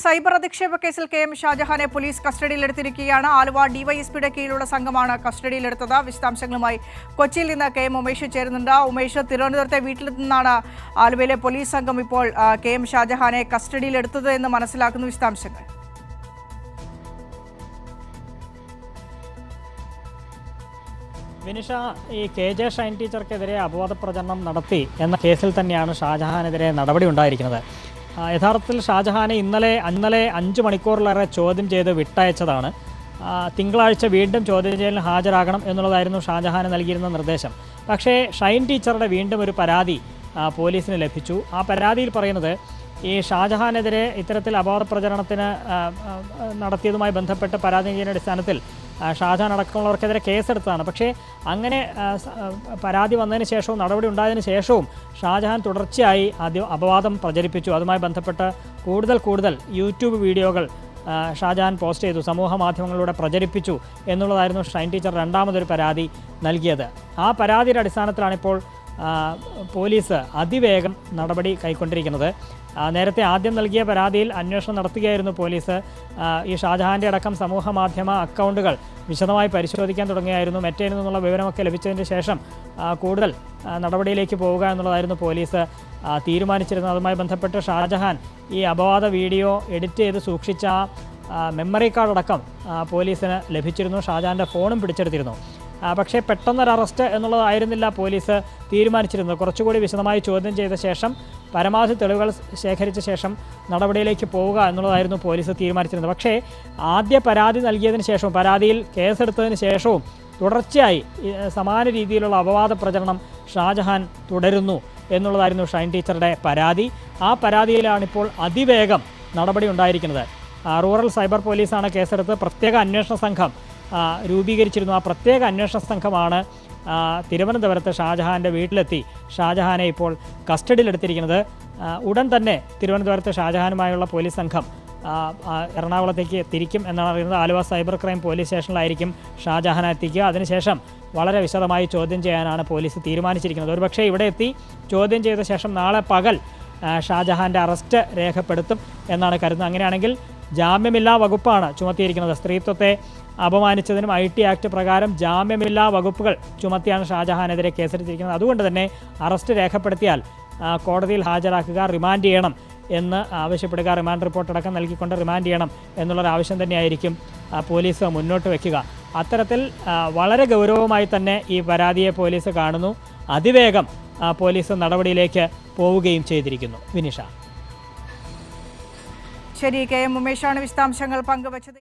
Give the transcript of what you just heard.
Cyber അധിക്ഷേപ കേസിൽ K M ഷാജഹാനെ police കസ്റ്റഡിയിലെടുത്തിരിക്കുകയാണ്. Aluva ഡിവൈഎസ്പിയുടെ കീഴിലുള്ള സംഘമാണ് കസ്റ്റഡിയിലെടുത്തത്. വിശദാംശങ്ങളുമായി കൊച്ചിയിൽ നിന്ന് കെ എം ഉമേഷ് ചേരുന്നുണ്ട്. ഉമേഷ്, തിരുവനന്തപുരത്തെ വീട്ടിൽ നിന്നാണ് ആലുവയിലെ പോലീസ് സംഘം ഇപ്പോൾ കെ എം ഷാജഹാനെ കസ്റ്റഡിയിലെടുത്തത് എന്ന് മനസ്സിലാക്കുന്നു. വിശദാംശങ്ങൾ. വിനിഷ, ഈ കെ ജെ ഷൈൻ ടീച്ചർക്കെതിരെ അപവാദ പ്രചരണം നടത്തി എന്ന കേസിൽ തന്നെയാണ് ഷാജഹാനെതിരെ നടപടി ഉണ്ടായിരിക്കുന്നത്. യഥാർത്ഥത്തിൽ ഷാജഹാനെ ഇന്നലെ 5 മണിക്കൂറിലേറെ ചോദ്യം ചെയ്ത് വിട്ടയച്ചതാണ്. തിങ്കളാഴ്ച വീണ്ടും ചോദ്യം ചെയ്യലിന് ഹാജരാകണം എന്നുള്ളതായിരുന്നു ഷാജഹാന് നൽകിയിരുന്ന നിർദ്ദേശം. പക്ഷേ ഷൈൻ ടീച്ചറുടെ വീണ്ടും ഒരു പരാതി പോലീസിന് ലഭിച്ചു. ആ പരാതിയിൽ പറയുന്നത് ഈ ഷാജഹാനെതിരെ ഇത്തരത്തിൽ അപവാദ പ്രചരണത്തിന് നടത്തിയതുമായി ബന്ധപ്പെട്ട് പരാതിയുടെ അടിസ്ഥാനത്തിൽ ഷാജഹാൻ അടക്കമുള്ളവർക്കെതിരെ കേസെടുത്തതാണ്. പക്ഷേ അങ്ങനെ പരാതി വന്നതിന് ശേഷവും നടപടി ഉണ്ടായതിനു ശേഷവും ഷാജഹാൻ തുടർച്ചയായി അപവാദം പ്രചരിപ്പിച്ചു. അതുമായി ബന്ധപ്പെട്ട് കൂടുതൽ യൂട്യൂബ് വീഡിയോകൾ ഷാജഹാൻ പോസ്റ്റ് ചെയ്തു, സമൂഹ മാധ്യമങ്ങളിലൂടെ പ്രചരിപ്പിച്ചു എന്നുള്ളതായിരുന്നു ഷൈൻ ടീച്ചർ രണ്ടാമതൊരു പരാതി നൽകിയത്. ആ പരാതിയുടെ അടിസ്ഥാനത്തിലാണിപ്പോൾ പോലീസ് അതിവേഗം നടപടി കൈക്കൊണ്ടിരിക്കുന്നത്. നേരത്തെ ആദ്യം നൽകിയ പരാതിയിൽ അന്വേഷണം നടത്തുകയായിരുന്നു പോലീസ്. ഈ ഷാജഹാൻ്റെ അടക്കം സമൂഹ മാധ്യമ അക്കൗണ്ടുകൾ വിശദമായി പരിശോധിക്കാൻ തുടങ്ങിയായിരുന്നു. മെറ്റയിൽ നിന്നുള്ള വിവരമൊക്കെ ലഭിച്ചതിന് ശേഷം കൂടുതൽ നടപടിയിലേക്ക് പോവുക എന്നുള്ളതായിരുന്നു പോലീസ് തീരുമാനിച്ചിരുന്നത്. അതുമായി ബന്ധപ്പെട്ട് ഷാജഹാൻ ഈ അപവാദ വീഡിയോ എഡിറ്റ് ചെയ്ത് സൂക്ഷിച്ച മെമ്മറി കാർഡ് അടക്കം പോലീസിന് ലഭിച്ചിരുന്നു. ഷാജഹാൻ്റെ ഫോണും പിടിച്ചെടുത്തിരുന്നു. പക്ഷേ പെട്ടെന്നൊരു അറസ്റ്റ് എന്നുള്ളതായിരുന്നില്ല പോലീസ് തീരുമാനിച്ചിരുന്നത്. കുറച്ചുകൂടി വിശദമായി ചോദ്യം ചെയ്ത ശേഷം പരമാവധി തെളിവുകൾ ശേഖരിച്ച ശേഷം നടപടിയിലേക്ക് പോവുക എന്നുള്ളതായിരുന്നു പോലീസ് തീരുമാനിച്ചിരുന്നത്. പക്ഷേ ആദ്യ പരാതി നൽകിയതിന് ശേഷവും പരാതിയിൽ കേസെടുത്തതിന് ശേഷവും തുടർച്ചയായി സമാന രീതിയിലുള്ള അപവാദ പ്രചരണം ഷാജഹാൻ തുടരുന്നു എന്നുള്ളതായിരുന്നു ഷൈൻ ടീച്ചറുടെ പരാതി. ആ പരാതിയിലാണിപ്പോൾ അതിവേഗം നടപടി ഉണ്ടായിരിക്കുന്നത്. റൂറൽ സൈബർ പോലീസാണ് കേസെടുത്ത് പ്രത്യേക അന്വേഷണ സംഘം രൂപീകരിച്ചിരുന്നു. ആ പ്രത്യേക അന്വേഷണ സംഘമാണ് തിരുവനന്തപുരത്ത് ഷാജഹാൻ്റെ വീട്ടിലെത്തി ഷാജഹാനെ ഇപ്പോൾ കസ്റ്റഡിയിലെടുത്തിരിക്കുന്നത്. ഉടൻ തന്നെ തിരുവനന്തപുരത്ത് ഷാജഹാനുമായുള്ള പോലീസ് സംഘം എറണാകുളത്തേക്ക് തിരിക്കും എന്നാണ് അറിയുന്നത്. ആലുവ സൈബർ ക്രൈം പോലീസ് സ്റ്റേഷനിലായിരിക്കും ഷാജഹാനെ എത്തിക്കുക. അതിനുശേഷം വളരെ വിശദമായി ചോദ്യം ചെയ്യാനാണ് പോലീസ് തീരുമാനിച്ചിരിക്കുന്നത്. ഒരുപക്ഷെ ഇവിടെ എത്തി ചോദ്യം ചെയ്ത ശേഷം നാളെ പകൽ ഷാജഹാൻ്റെ അറസ്റ്റ് രേഖപ്പെടുത്തും എന്നാണ് കരുതുന്നത്. അങ്ങനെയാണെങ്കിൽ ജാമ്യമില്ലാ വകുപ്പാണ് ചുമത്തിയിരിക്കുന്നത്. സ്ത്രീത്വത്തെ അപമാനിച്ചതിനും IT ആക്ട് പ്രകാരം ജാമ്യമില്ലാ വകുപ്പുകൾ ചുമത്തിയാണ് ഷാജഹാനെതിരെ കേസെടുത്തിരിക്കുന്നത്. അതുകൊണ്ട് തന്നെ അറസ്റ്റ് രേഖപ്പെടുത്തിയാൽ കോടതിയിൽ ഹാജരാക്കുക, റിമാൻഡ് ചെയ്യണം എന്ന് ആവശ്യപ്പെടുക, റിമാൻഡ് റിപ്പോർട്ട് അടക്കം നൽകിക്കൊണ്ട് റിമാൻഡ് ചെയ്യണം എന്നുള്ളൊരാവശ്യം തന്നെയായിരിക്കും പോലീസ് മുന്നോട്ട് വയ്ക്കുക. അത്തരത്തിൽ വളരെ ഗൗരവമായി തന്നെ ഈ പരാതിയെ പോലീസ് കാണുന്നു. അതിവേഗം പോലീസ് നടപടിയിലേക്ക് പോവുകയും ചെയ്തിരിക്കുന്നു. വിനിഷ. ശരി, കെ എം ഉമേഷാണ് വിശദാംശങ്ങൾ പങ്കുവച്ചത്.